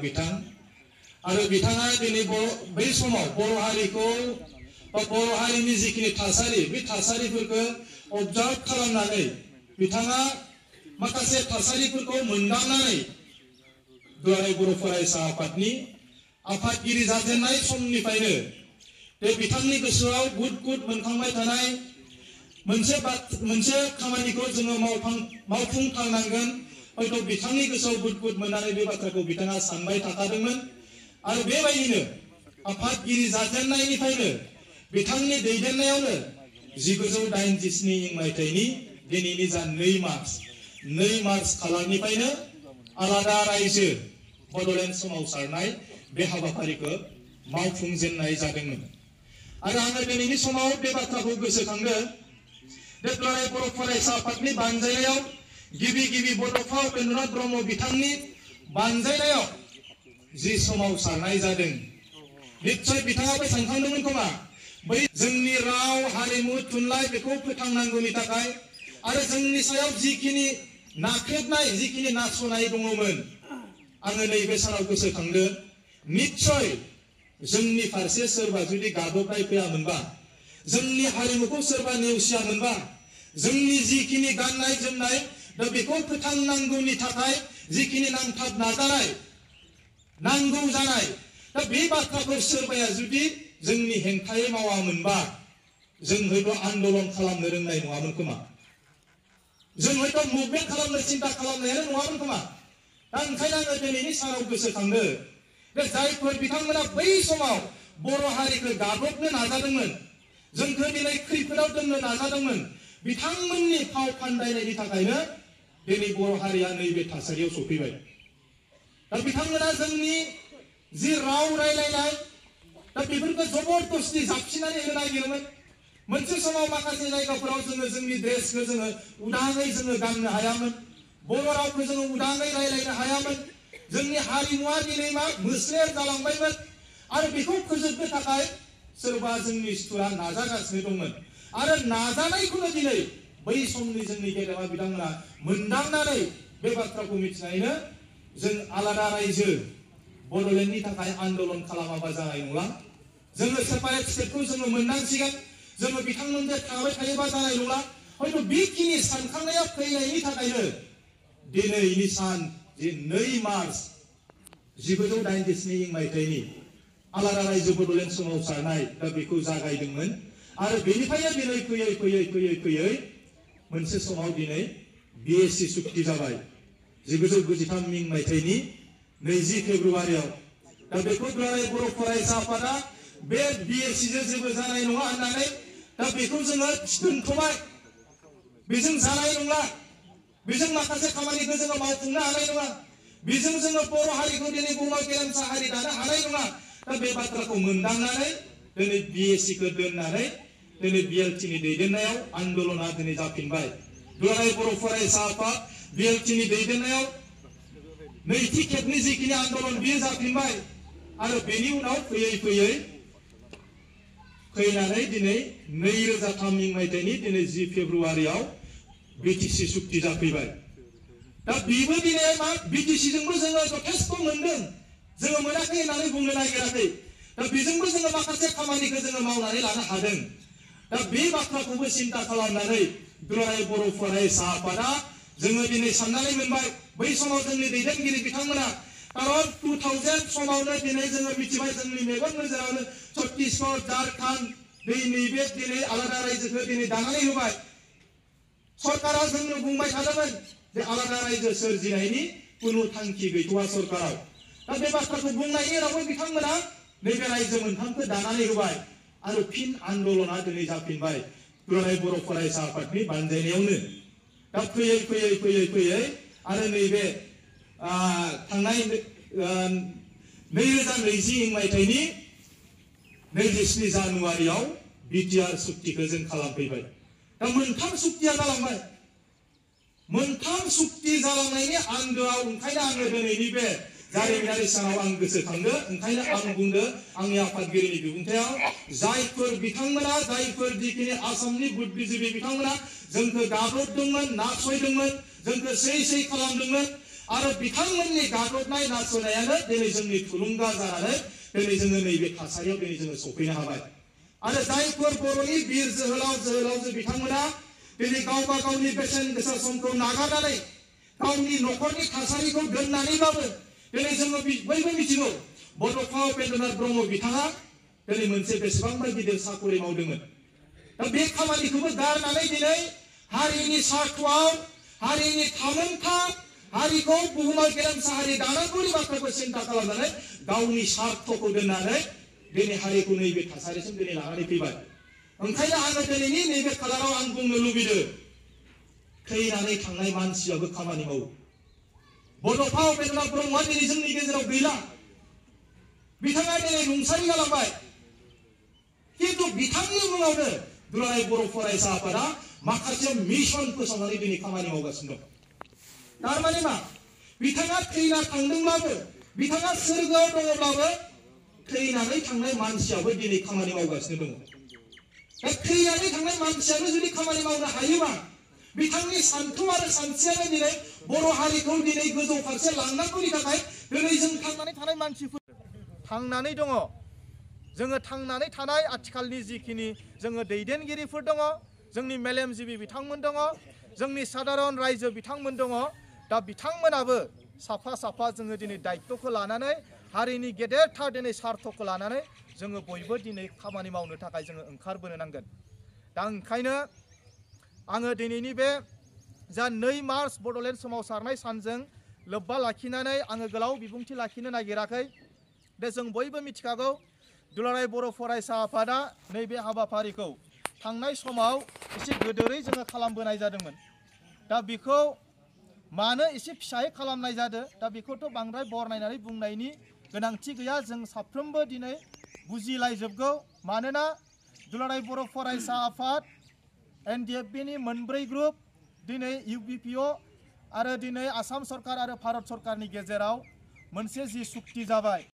बिथां आरो बिथाङा दिनै बै समाव बर' हारिखौ बा बर' हारिनि जिखिनि थासारि बे थासारिफोरखौ अबजार्भ खालामनानै बिथाङा माखासे थासारिफोरखौ मोनदांनानै दुलाराय बर' फरायसा आफादनि आफादगिरि जाजेननाय समनिफ्रायनो बे बिथांनि गोसोआव गुद गुद मोनखांबाय थानाय मोनसे खामानिखौ जोङो मावफुंथारनांगोन हयथ' बिथांनि गोसोआव गुद गुद मोननानै बे बाथ्राखौ बिथाङा सानबाय थाखादोंमोन आरो बेबायदिनो आफादगिरि जाजेननायनिफ्रायनो बिथांनि दैदेननायावनो 1987 मायथाइनि दिनैनि जा 2 मार्च खालारनिफ्रायनो आलादा रायजो बड'लेण्ड सोमावसारनाय बे हाबाफारिखौ मावफुंजेननाय जादोंमोन आरो आङो दिनैनि समाव बे बाथ्राखौ गोसोखांदों दे दुलाराय बर' फरायसा आफादनि बानजायनायाव गिबि बड'फा उपेन्द्रनाथ ब्रह्म बिथांनि बानजायनायाव जि सोमावसारनाय जादों निश्चय बिथाङाबो सानखांदोंमोन खोमा बै जोंनि राव हारिमु थुनलाइ बेखौ फोथांनांगौनि थाखाय आरो जोंनि सायाव जिखिनि नाख्रेबनाय जिखिनि नासयनाय दङमोन आङो नैबे सानाव गोसोखांदों निश्चय जोंनि फारसे सोरबा जुदि गादबनाय फैयामोनबा जोंनि हारिमुखौ सोरबा नेवसियामोनबा जोंनि जिखिनि गाननाय जोमनाय दा बेखौ फोथांनांगौनि थाखाय जिखिनि नांथाब नाजानाय नांगौ जानाय दा बे बाथ्राखौ सोरबाया जुदि जोंनि हेंथायै मावामोनबा जों हयथ' आन्दोलन खालामनो रोंनाय नङामोन खोमा जों हयथ' मुभमेन्ट खालामनो सिन्था खालामनायानो नङामोन खोमा दा ओंखायनो आङो दिनैनि सानाव गोसोखांदो बे जायफोर बिथांमोना बै समाव बर' हारिखौ गादबनो नाजादोंमोन जोंखौ दिनै खैफोदाव दोननो नाजादोंमोन बिथांमोननि फाव फान्दायनायनि थाखायनो दिनै बर' हारिया नैबे थासारियाव सफैबाय दा बिथांमोना जोंनि जि राव रायलायनाय दा बेफोरखौ जबरदस्ति जाबसिनानै होनो नागिरोमोन मोनसे समाव माखासे जायगाफोराव जोङो जोंनि ड्रेसखौ जोङो उदाङै जोङो गाननो हायामोन बर' रावखौ जोङो उदाङै रायलायनो हायामोन जोंनि हारिमुवा दिनै मा मोस्लेर जालांबायमोन आरो बेखौ फोजोबनो थाखाय सोरबा जोंनि सुथुरा नाजागासिनो दंमोन आरो नाजानायखौनो दिनै बै समनि जोंनि गेदेमा बिथांमोना मोनदांनानै बे बाथ्राखौ मिथिनायनो जों आलादा रायजो बड'लेण्डनि थाखाय आन्दोलन खालामाबा जानाय नंला जोङो सेपारेट स्टेटखौ जोङो मोननांसिगोन जोङो बिथांमोनजों थाबाय थायोबा जानाय नंला हयथ' बेखिनि सानखांनाया फैनायनि थाखायनो दिनैनि सान जे 2 मार्च 1987 मायथाइनि आलादा रायजो बड'लेण्ड सोमावसारनाय दा बेखौ जागायदोंमोन आरो बेनिफ्रायनो दिनै फैयै मोनसे समाव दिनै बिएसि सुक्ति जाबाय 1993 मायथाइनि 20 फेब्रुवारियाव दा बेखौ दुलाराय बर' फरायसा आफादा बे बिएससिजों जेबो जानाय नङा होननानै दा बेखौ जोङो दोनथ'बाय बेजों जानाय नंला बेजों माखासे खामानिखौ जोङो मावफुंनो हानाय नङा बेजों जोङो बर' हारिखौ दिनै बुहुमाव गेरेमसा हारि दानो हानाय नङा दा बे बाथ्राखौ मोनदांनानै दिनै बिएससिखौ दोननानै दिनै बिएलटिनि दैदेननायाव आन्दोलना दिनै जाफिनबाय दुलाराय बर' फरायसा आफाद बिएलटिनि दैदेननायाव नैथि खेबनि जिखिनि आन्दोलन बियो जाफिनबाय आरो बेनि उनाव फैनानै दिनै 2003 मायथाइनि दिनै 10 फेब्रुवारियाव बिटिसि सुक्ति जाफैबाय दा बेबो दिनै मा बिटिसिजोंबो जोङो जथेस्थ मोनदों जोङो मोनाखै होननानै बुंनो नागिराखै दा बेजोंबो जोङो माखासे खामानिखौ जोङो मावनानै लानो हादों दा बे बाथ्राखौबो सिन्था खालामनानै दुलाराय बर' फरायसा आफादा जोङो दिनै साननानै मोनबाय बै समाव जोंनि दैदेनगिरि बिथांमोना कारन 2000 समावनो दिनै जोङो मिथिबाय जोंनि मेगन नोजोरावनो छत्तीसगढ़ झारखंड नैबे दिनै आलादा रायजोखौ दिनै दानानै होबाय सरकारा जोंनो बुंबाय थादोंमोन जे आलादा रायजो सोरजिनायनि कुनु थांखि गैथ'वा सरकाराव दा बे बाथ्राखौ बुंनायनि उनावबो बिथांमोना नैबे रायजो मोनथामखौ दानानै होबाय आरो फिन आन्दोलना दिनै जाफिनबाय दुलाराय बर' फरायसा आफादनि बानजायनायावनो दा फैयै आरो नैबे थांनाय 2020 मायथाइनि 27 जानुवारियाव बिटिआर सुक्तिखौ जों खालामफैबाय दा मोनथाम सुक्तिया जालांबाय मोनथाम सुक्ति जालांनायनि आन्दोआव ओंखायनो आङो दिनैनि बे जारिमिनारि सानाव आं गोसोखांदो ओंखायनो आं बुंदो आंनि आफादगिरिनि बिबुंथियाव जायफोर बिथांमोना जायफोर जिखिनि आसामनि बुद्धिजीबि बिथांमोना जोंखौ गादबदोंमोन नासयदोंमोन जोंखौ सै खालामदोंमोन आरो बिथांमोननि गादबनाय नासयनायानो दिनै जोंनि थुलुंगा जानानै दिनै जोङो नैबे थासारियाव दिनै जोङो सफैनो हाबाय। आरो जायफोर बर'नि बिर जोहोलावजो बिथांमोना दिनै गावबा गावनि बेसेन गोसा समखौ नागारनानै गावनि न'खरनि थासारिखौ दोननानैबाबो दिनै जोङो बयबो मिथिगौ बड'फा उपेन्द्रनाथ ब्रह्म बिथाङा दिनै मोनसे बेसेबांबा गिदिर साकरि मावदोंमोन। दा बे खामानिखौबो गारनानै दिनै हारिनि सार्थआव हारिनि थामोनथा हारिखौ बुहुमाव गेरेमसा हारि दानांगौनि बाथ्राखौ सिन्था खालामनानै गावनि सार्थखौ दोननानै दिनै हारिखौ नैबे थासारिसिम दिनै लानानै फैबाय। ओंखायनो आङो दिनैनि नैबे खालाराव आं बुंनो लुबैदों थैनानै थांनाय मानसियाबो खामानि मावो। बड'फा उपेन्द्रनाथ ब्रह्मआ दिनै जोंनि गेजेराव गैला, बिथाङा दिनै रुंसारि जालांबाय। किन्तु बिथांनि मुङावनो दुलाराय बर' फरायसा आफादा माखासे मिशन फोसावनानै दिनै खामानि मावगासिनो दं। थारमाने मा बिथाङा थैना थांदोंब्लाबो बिथाङा सोरगोआव दङब्लाबो थैनानै थांनाय मानसियाबो दिनै खामानि मावगासिनो दङ। दा थैनानै थांनाय मानसियानो जुदि खामानि मावनो हायोबा बिथांनि सान्थौ आरो सानस्रियानो दिनै बर' हारिखौ दिनै गोजौ फारसे लांनांगौनि थाखाय दिनै जों थांनानै थानाय मानसिफोर थांनानै दङ। जोङो थांनानै थानाय आथिखालनि जिखिनि जोङो दैदेनगिरिफोर दङ, जोंनि मेलेमजिबि बिथांमोन दङ, जोंनि साधारन रायजो बिथांमोन दङ। दा बिथांमोनाबो साफा साफा जोङो दिनै दायित्वखौ लानानै हारिनि गेदेरथार दिनै सार्थखौ लानानै जोङो बयबो दिनै खामानि मावनो थाखाय जोङो ओंखारबोनो नांगोन। दा ओंखायनो आङो दिनैनि बे जा 2 मार्च बड'लेण्ड सोमावसारनाय सानजों लोब्बा लाखिनानै आङो गोलाव बिबुंथि लाखिनो नागिराखै। दे जों बयबो मिथिखागौ दुलाराय बर' फरायसा आफादा नैबे हाबाफारिखौ थांनाय समाव एसे गोदोरै जोङो खालामबोनाय जादोंमोन। दा बेखौ मानो एसे फिसायै खालामनाय जादों दा बेखौथ' बांद्राय बरनायनानै बुंनायनि गोनांथि गैया। जों साफ्रोमबो दिनै बुजिलायजोबगौ। मानोना दुलाराय बर' फरायसा आफाद NDFBनि मोनब्रै ग्रुप दिनै UBPO आरो दिनै आसाम सरकार आरो भारत सरकारनि गेजेराव मोनसे जि सुक्ति जाबाय